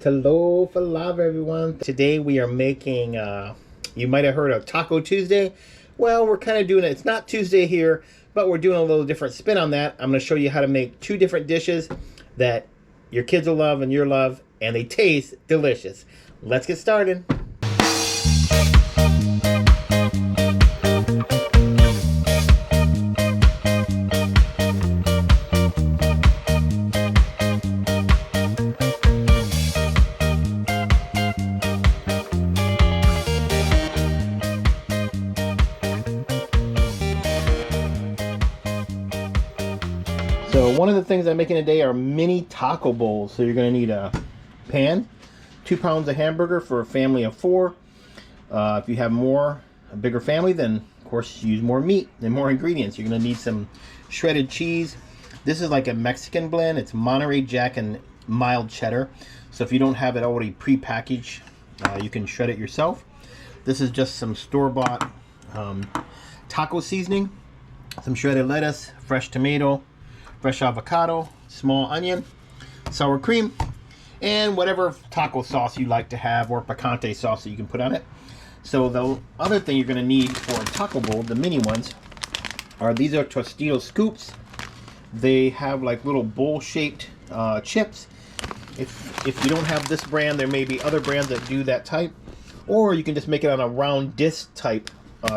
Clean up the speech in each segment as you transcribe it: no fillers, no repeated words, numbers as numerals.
Hello, for love, everyone. Today we are making, you might have heard of Taco Tuesday. Well, we're kind of doing it. It's not Tuesday here, but we're doing a little different spin on that. I'm going to show you how to make two different dishes that your kids will love and you'll love, and they taste delicious. Let's get started. So one of the things I'm making today are mini taco bowls. So you're going to need a pan, 2 pounds of hamburger for a family of 4. If you have a bigger family, then of course use more meat and more ingredients. You're going to need some shredded cheese. This is like a Mexican blend. It's Monterey Jack and mild cheddar. So if you don't have it already pre-packaged, you can shred it yourself. This is just some store-bought taco seasoning, some shredded lettuce, fresh tomato, fresh avocado, small onion, sour cream, and whatever taco sauce you like to have, or picante sauce that you can put on it. So the other thing you're going to need for a taco bowl, the mini ones, these are Tostitos scoops. They have like little bowl-shaped chips. If you don't have this brand, there may be other brands that do that type, or you can just make it on a round disc type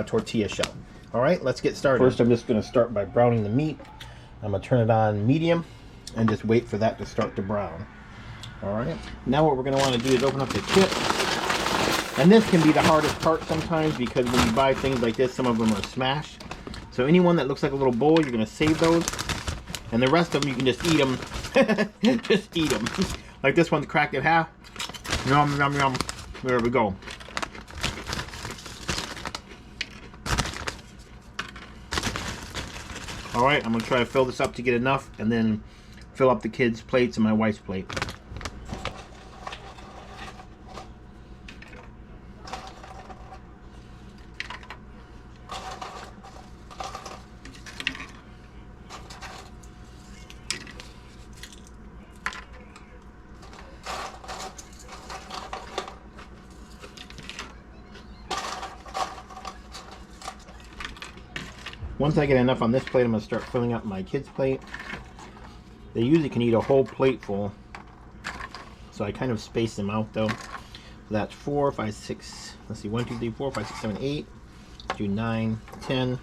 tortilla shell. All right, let's get started. First, I'm just going to start by browning the meat. I'm going to turn it on medium and just wait for that to start to brown. Alright, now what we're going to want to do is open up the chips. And this can be the hardest part sometimes, because when you buy things like this, some of them are smashed. So anyone that looks like a little bowl, you're going to save those. And the rest of them, you can just eat them. Just eat them. Like this one's cracked in half. Yum, yum, yum. There we go. Alright, I'm going to try to fill this up to get enough, and then fill up the kids' plates and my wife's plate. Once I get enough on this plate, I'm going to start filling up my kids' plate. They usually can eat a whole plate full, so I kind of space them out though. So that's 4, 5, 6, let's see, 1, 2, 3, 4, 5, 6, 7, 8, do 9, 10,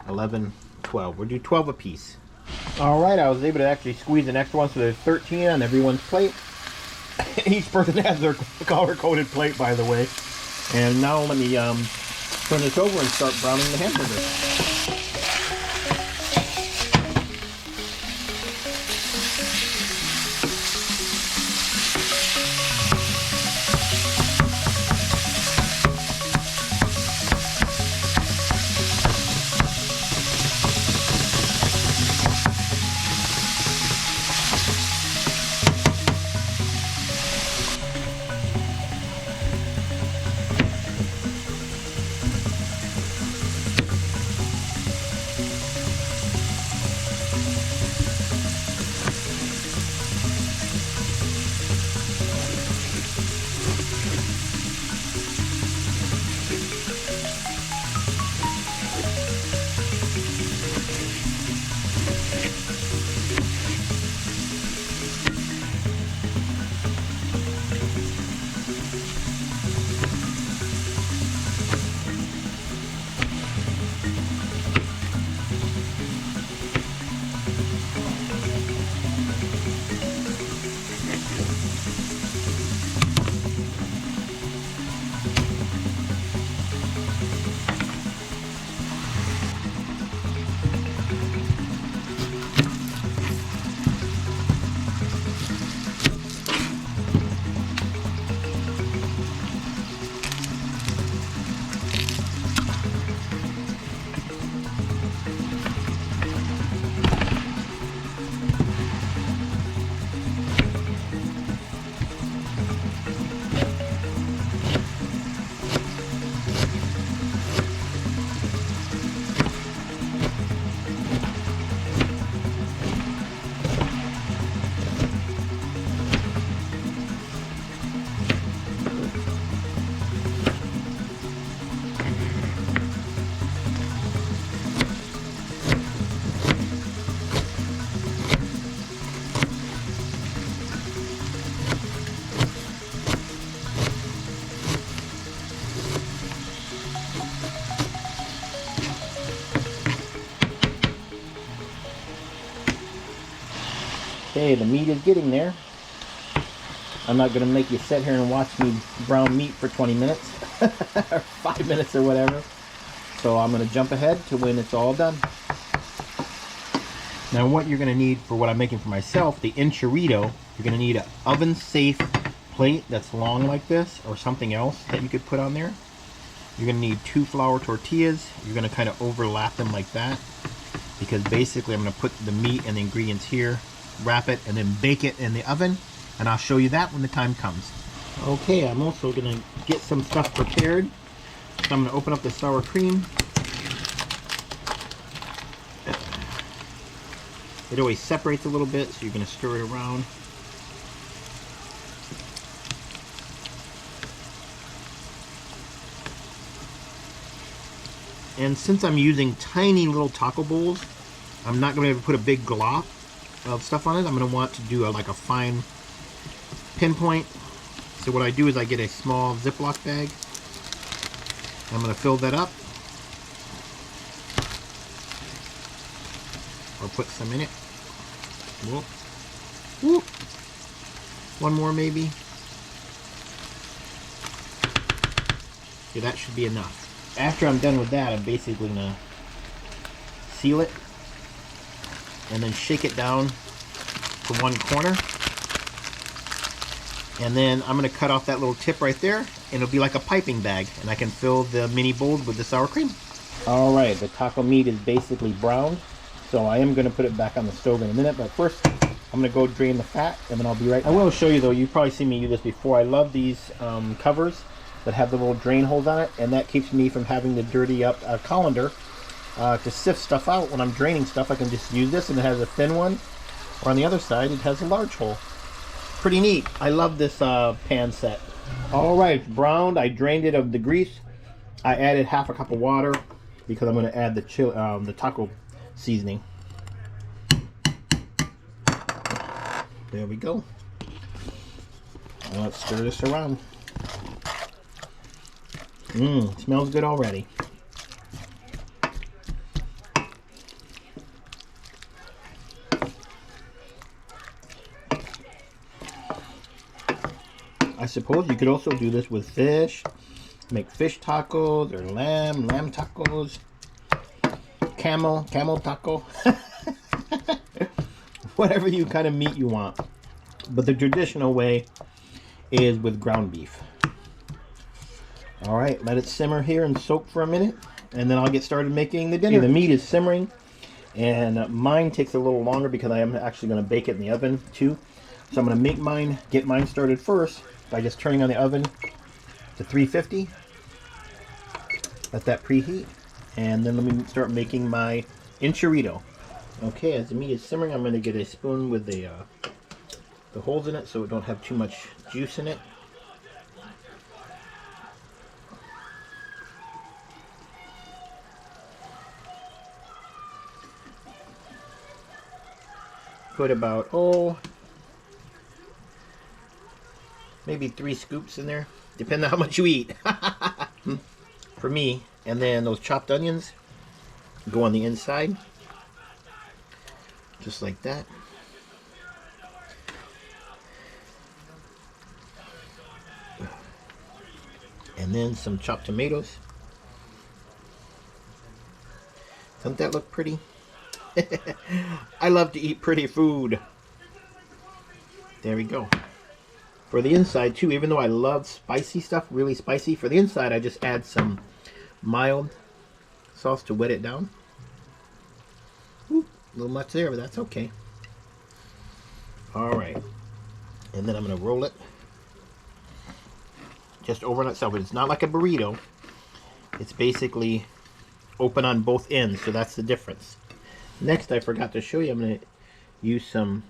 11, 12. We'll do 12 apiece. Alright, I was able to actually squeeze the next one, so there's 13 on everyone's plate. Each person has their color-coded plate, by the way. And now let me turn this over and start browning the hamburger. Okay, the meat is getting there. I'm not going to make you sit here and watch me brown meat for 20 minutes or 5 minutes or whatever. So I'm going to jump ahead to when it's all done. Now what you're going to need for what I'm making for myself, the Enchirito, you're going to need an oven-safe plate that's long like this or something else that you could put on there. You're going to need 2 flour tortillas. You're going to kind of overlap them like that because basically I'm going to put the meat and the ingredients here, wrap it, and then bake it in the oven. And I'll show you that when the time comes. Okay, I'm also going to get some stuff prepared. So I'm going to open up the sour cream. It always separates a little bit, so you're going to stir it around. And since I'm using tiny little taco bowls, I'm not going to be able to put a big glop of stuff on it. I'm going to want to do like a fine pinpoint. So what I do is I get a small Ziploc bag. I'm going to fill that up. Or put some in it. Whoop. Whoop. One more maybe. Okay, that should be enough. After I'm done with that, I'm basically going to seal it and then shake it down to one corner. And then I'm going to cut off that little tip right there, and it'll be like a piping bag, and I can fill the mini bowls with the sour cream. All right, the taco meat is basically browned, so I am going to put it back on the stove in a minute, but first I'm going to go drain the fat, and then I'll be right back. I will show you though, you've probably seen me do this before. I love these covers that have the little drain holes on it, and that keeps me from having to dirty up a colander to sift stuff out. When I'm draining stuff, I can just use this, and it has a thin one, or on the other side it has a large hole. Pretty neat. I love this pan set. All right, it's browned. I drained it of the grease. I added half a cup of water because I'm going to add the taco seasoning. There we go. Now let's stir this around. Smells good already. I suppose you could also do this with fish. Make fish tacos or lamb tacos. Camel taco. Whatever you kind of meat you want. But the traditional way is with ground beef. Alright, let it simmer here and soak for a minute, and then I'll get started making the dinner. Okay, the meat is simmering, and mine takes a little longer because I am actually going to bake it in the oven too. So I'm going to get mine started first by just turning on the oven to 350. Let that preheat, and then let me start making my Enchirito. Okay, as the meat is simmering, I'm going to get a spoon with the holes in it so it don't have too much juice in it. Put about, maybe 3 scoops in there, depending on how much you eat. For me. And then those chopped onions go on the inside, just like that. And then some chopped tomatoes. Doesn't that look pretty? I love to eat pretty food. There we go. For the inside too, even though I love spicy stuff, really spicy, for the inside I just add some mild sauce to wet it down. Ooh, a little much there, but that's okay. Alright. And then I'm going to roll it just over on itself. But it's not like a burrito. It's basically open on both ends, so that's the difference. Next, I forgot to show you, I'm going to use some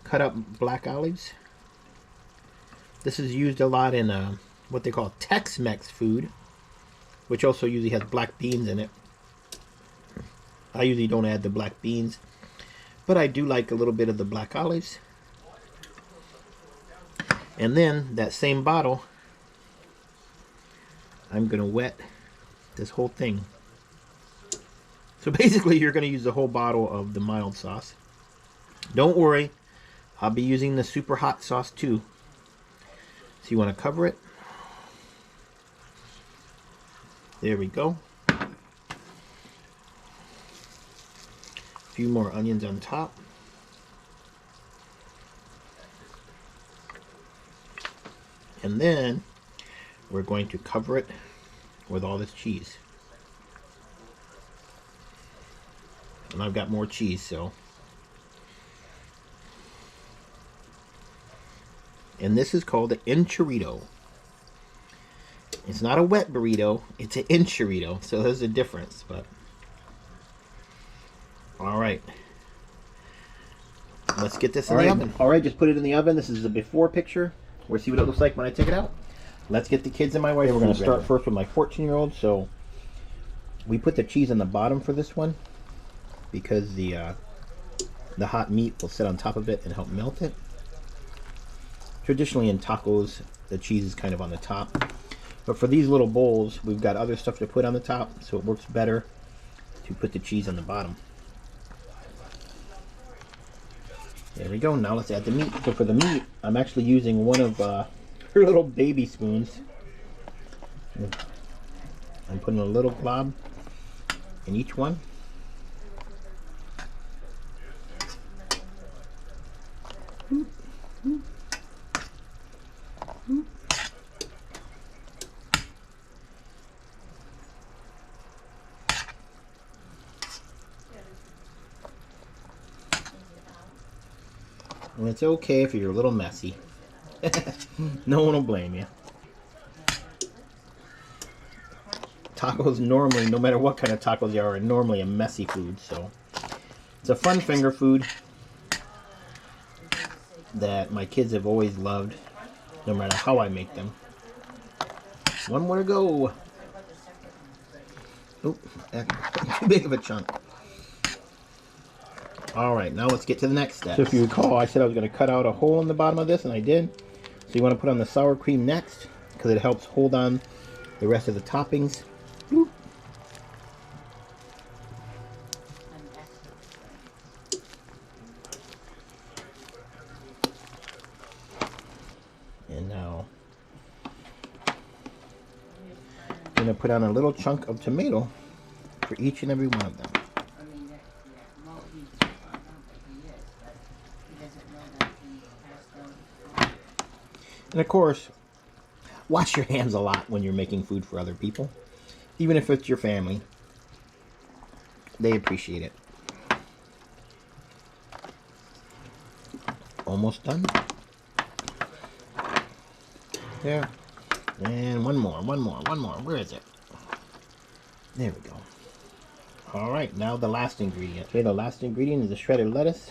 cut up black olives. This is used a lot in what they call Tex-Mex food, which also usually has black beans in it. I usually don't add the black beans, but I do like a little bit of the black olives. And then that same bottle, I'm going to wet this whole thing. So basically you're going to use the whole bottle of the mild sauce. Don't worry, I'll be using the super hot sauce too. So you want to cover it. There we go. A few more onions on top. And then we're going to cover it with all this cheese. And I've got more cheese, so. And this is called the Enchirito. It's not a wet burrito, it's an Enchirito, so there's a difference, but. Alright. Let's get this in the oven. Alright, just put it in the oven. This is the before picture. We'll see what it looks like when I take it out. Let's get the kids and my wife. We're going to start first with my 14-year-old. So we put the cheese on the bottom for this one because the hot meat will sit on top of it and help melt it. Traditionally in tacos, the cheese is kind of on the top. But for these little bowls, we've got other stuff to put on the top, so it works better to put the cheese on the bottom. There we go. Now let's add the meat. So for the meat, I'm actually using one of her little baby spoons. I'm putting a little glob in each one. And it's okay if you're a little messy. No one will blame you. Tacos normally, no matter what kind of tacos they are normally a messy food, so it's a fun finger food that my kids have always loved, no matter how I make them. One more to go. Oop, too big of a chunk. Alright, now let's get to the next step. So if you recall, I said I was going to cut out a hole in the bottom of this, and I did. So you want to put on the sour cream next, because it helps hold on the rest of the toppings. Woo. And now I'm going to put on a little chunk of tomato for each and every one of them. And of course, wash your hands a lot when you're making food for other people. Even if it's your family. They appreciate it. Almost done. There. And one more. Where is it? There we go. Alright, now the last ingredient. Okay, the last ingredient is the shredded lettuce.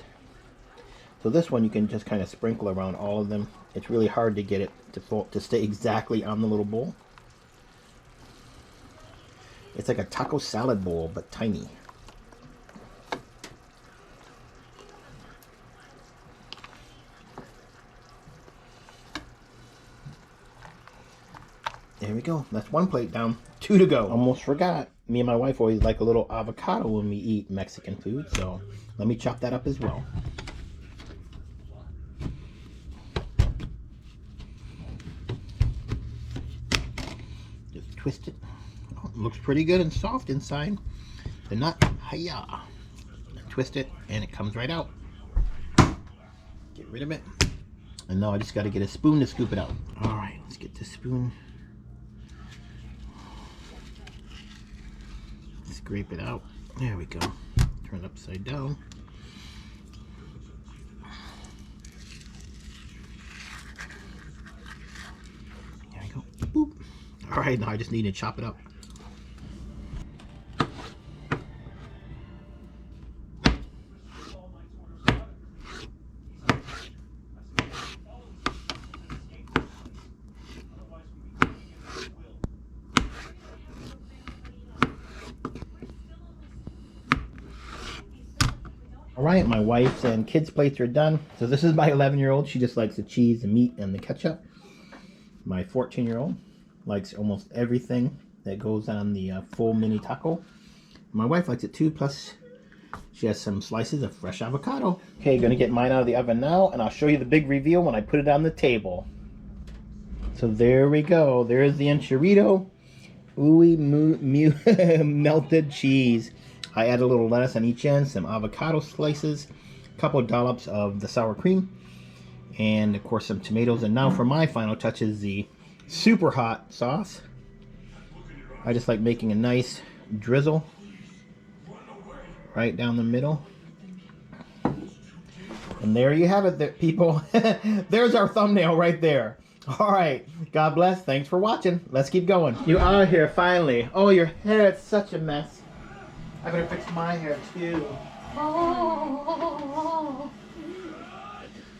So this one you can just kind of sprinkle around all of them. It's really hard to get it to stay exactly on the little bowl. It's like a taco salad bowl, but tiny. There we go. That's one plate down. 2 to go. Almost forgot. Me and my wife always like a little avocado when we eat Mexican food, so let me chop that up as well. Twist it. Oh, it looks pretty good and soft inside. The nut, hiya. Twist it and it comes right out. Get rid of it. And now I just got to get a spoon to scoop it out. Alright, let's get the spoon. Scrape it out. There we go. Turn it upside down. There we go. Boop. Alright, now I just need to chop it up. Alright, my wife's and kids' plates are done. So this is my 11-year-old. She just likes the cheese, the meat, and the ketchup. My 14-year-old likes almost everything that goes on the full mini taco. My wife likes it too, plus She has some slices of fresh avocado. Okay, gonna get mine out of the oven now, and I'll show you the big reveal when I put it on the table. So there we go. There's the Enchirito. Ooey melted cheese. I add a little lettuce on each end, some avocado slices, a couple of dollops of the sour cream, and of course some tomatoes. And now for my final touches, the super hot sauce. I just like making a nice drizzle right down the middle. And there you have it, there, people. There's our thumbnail right there. All right, God bless. Thanks for watching. Let's keep going. You are here finally. Oh, your hair is such a mess. I better fix my hair too.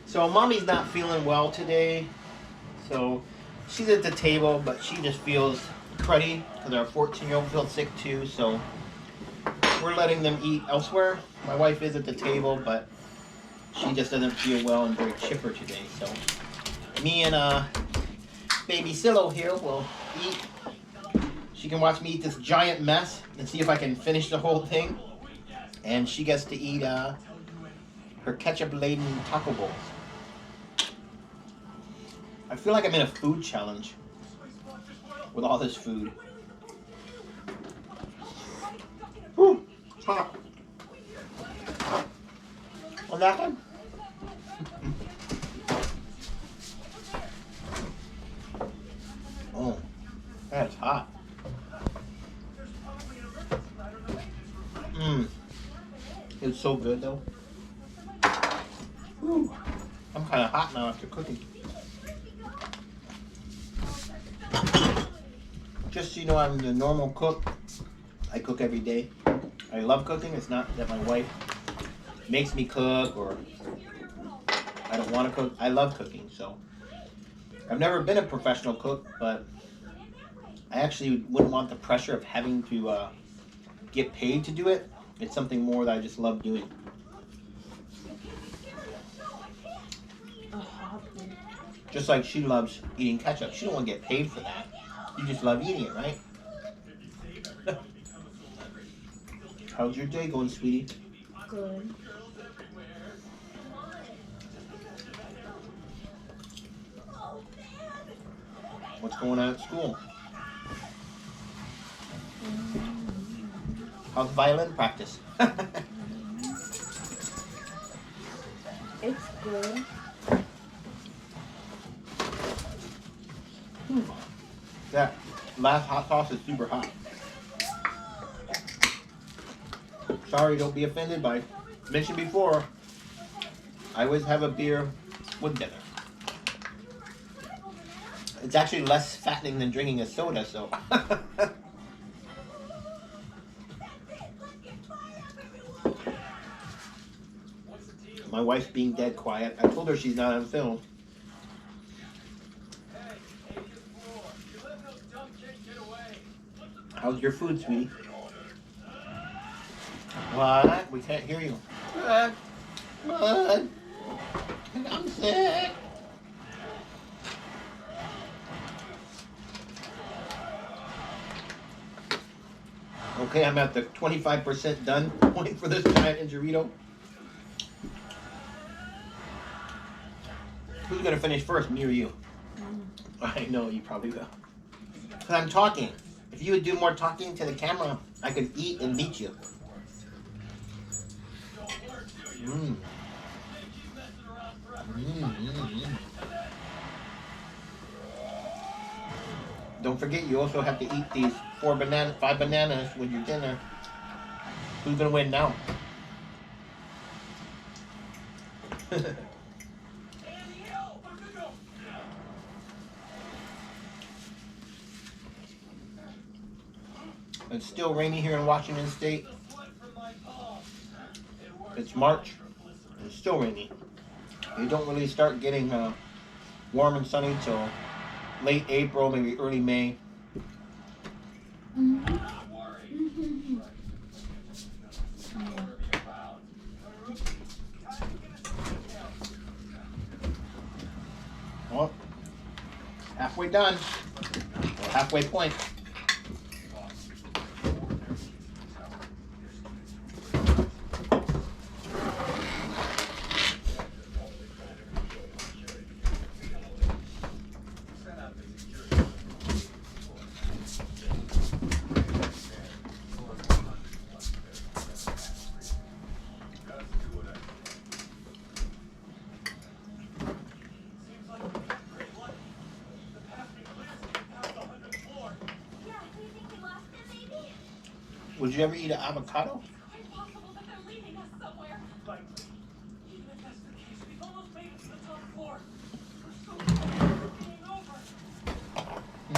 So mommy's not feeling well today. So she's at the table, but she just feels cruddy because our 14-year-old feels sick too. So we're letting them eat elsewhere. My wife is at the table, but she just doesn't feel well and very chipper today. So me and baby Silo here will eat. She can watch me eat this giant mess and see if I can finish the whole thing. And she gets to eat her ketchup-laden taco bowls. I feel like I'm in a food challenge with all this food. Whew, hot. On that one? Oh, that's hot. It's so good though. Whew. I'm kind of hot now after cooking. Just so you know, I'm the normal cook. I cook every day. I love cooking. It's not that my wife makes me cook or I don't want to cook. I love cooking. So I've never been a professional cook, but I actually wouldn't want the pressure of having to get paid to do it. It's something more that I just love doing. Just like she loves eating ketchup. She don't want to get paid for that. You just love eating it, right? How's your day going, sweetie? Good. What's going on at school? How's violin practice? It's good. That last hot sauce is super hot. Sorry, don't be offended, but I mentioned before, I always have a beer with dinner. It's actually less fattening than drinking a soda, so. My wife's being dead quiet. I told her she's not on film. How's your food, sweetie? What? We can't hear you. What? I'm sick. Okay, I'm at the 25% done point for this giant Enchirito. Who's gonna finish first, me or you? I know you probably will. Cause I'm talking. If you would do more talking to the camera, I could eat and beat you. Don't forget, you also have to eat these 5 bananas with your dinner. Who's gonna win now? It's still rainy here in Washington State. It's March. It's still rainy. You don't really start getting warm and sunny till late April, maybe early May. Well, halfway done. Or halfway point. Would you ever eat an avocado?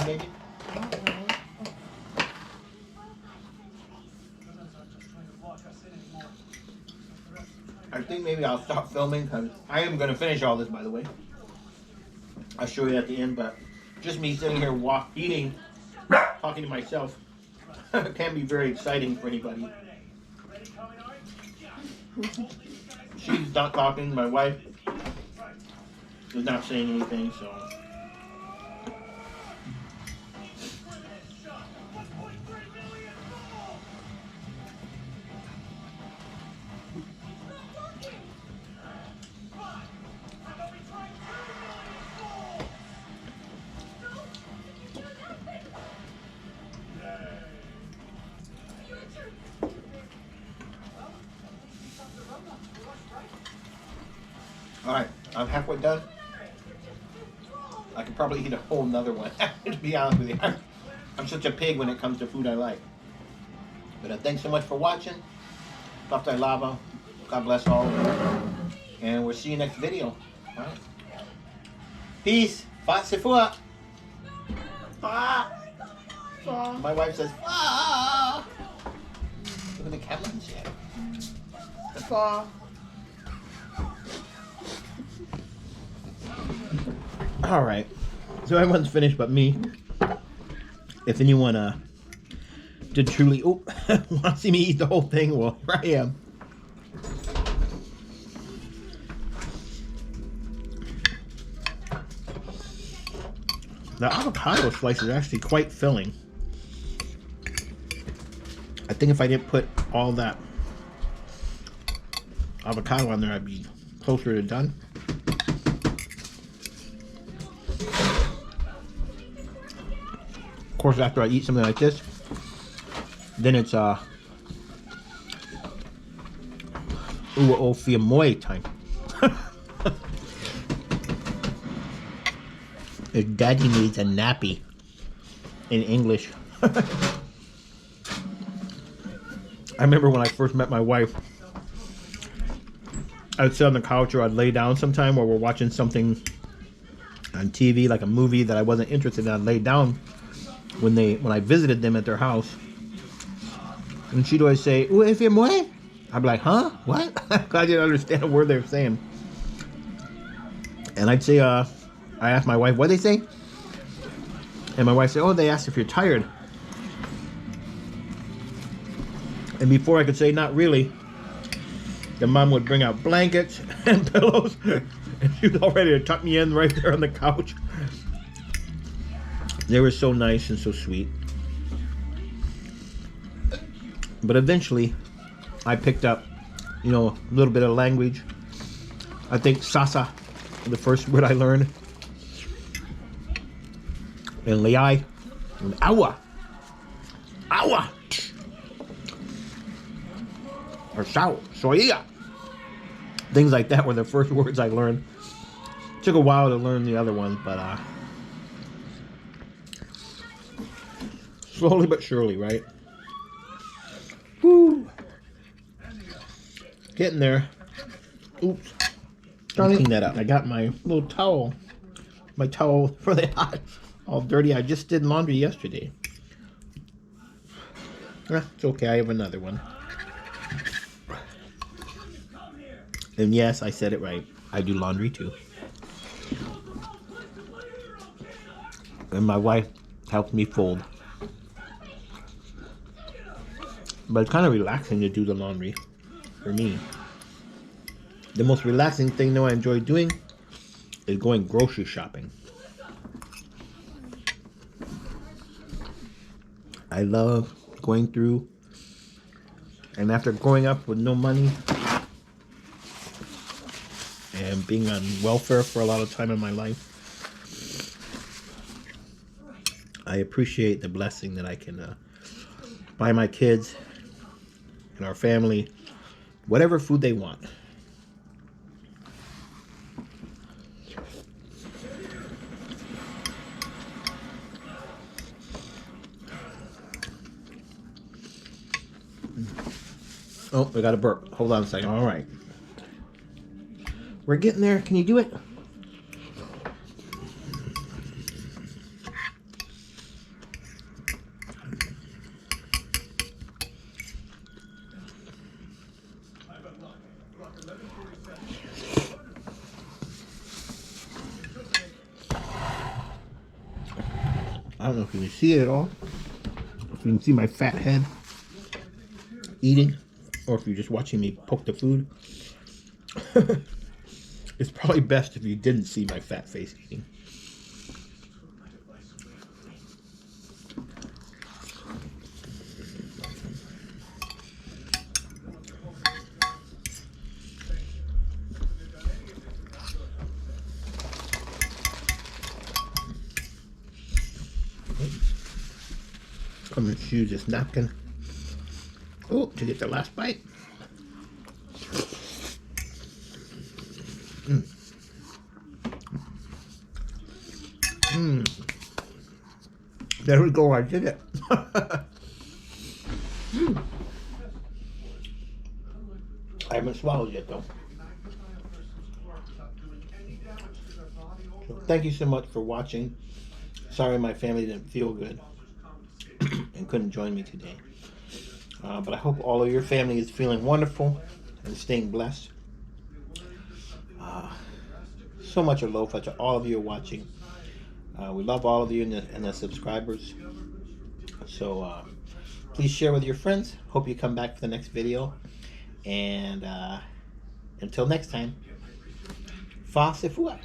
Maybe. I think maybe I'll stop filming because I am going to finish all this, by the way. I'll show you at the end, but just me sitting here eating, talking to myself can be very exciting for anybody. She's not talking. My wife is not saying anything, so. Alright, I'm halfway done. I could probably eat a whole nother one, to be honest with you. I'm such a pig when it comes to food I like. But thanks so much for watching. Taptai Lava. God bless all. And we'll see you next video. Alright. Peace. Fa Sifua. Fa. My wife says, Fa. Look at the camera and shit. Fa. Alright, so everyone's finished but me. If anyone did truly want to see me eat the whole thing, well, here I am. The avocado slice is actually quite filling. I think if I didn't put all that avocado on there, I'd be closer to done. Of course, after I eat something like this, then it's Uofiamoy time. If daddy needs a nappy in English. I remember when I first met my wife, I'd sit on the couch or I'd lay down sometime while we're watching something on TV, like a movie that I wasn't interested in. I'd lay down when I visited them at their house, and she'd always say, "Ooh, if you're moi," I'd be like, "Huh? What?" I didn't understand a word they were saying. And I'd say, I asked my wife, "What they say?" And my wife said, "Oh, they asked if you're tired." And before I could say, "Not really," the mom would bring out blankets and pillows, and she was all ready to tuck me in right there on the couch. They were so nice and so sweet. But eventually, I picked up, a little bit of language. I think Sasa, the first word I learned. And Liai, and Awa. Awa! Or Sao, Soya. Things like that were the first words I learned. Took a while to learn the other ones, but slowly but surely, right? Woo! Getting there. Oops. Trying to clean that up. I got my little towel. My towel for the hot. All dirty. I just did laundry yesterday. It's okay. I have another one. And yes, I said it right. I do laundry too. And my wife helps me fold. But it's kind of relaxing to do the laundry for me. The most relaxing thing though I enjoy doing is going grocery shopping. I love going through, and after growing up with no money and being on welfare for a lot of time in my life, I appreciate the blessing that I can buy my kids and our family whatever food they want. Oh, I got a burp. Hold on a second. All right. We're getting there. Can you do it? I don't know if you can see it at all. If you can see my fat head eating, or if you're just watching me poke the food. It's probably best if you didn't see my fat face eating. I'm going to use this napkin. Oh, to get the last bite. There we go, I did it. I haven't swallowed yet though. So thank you so much for watching. Sorry my family didn't feel good and couldn't join me today. But I hope all of your family is feeling wonderful and staying blessed. So much aloha to all of you watching. We love all of you and the subscribers. So please share with your friends. Hope you come back for the next video. And until next time, fa se fua.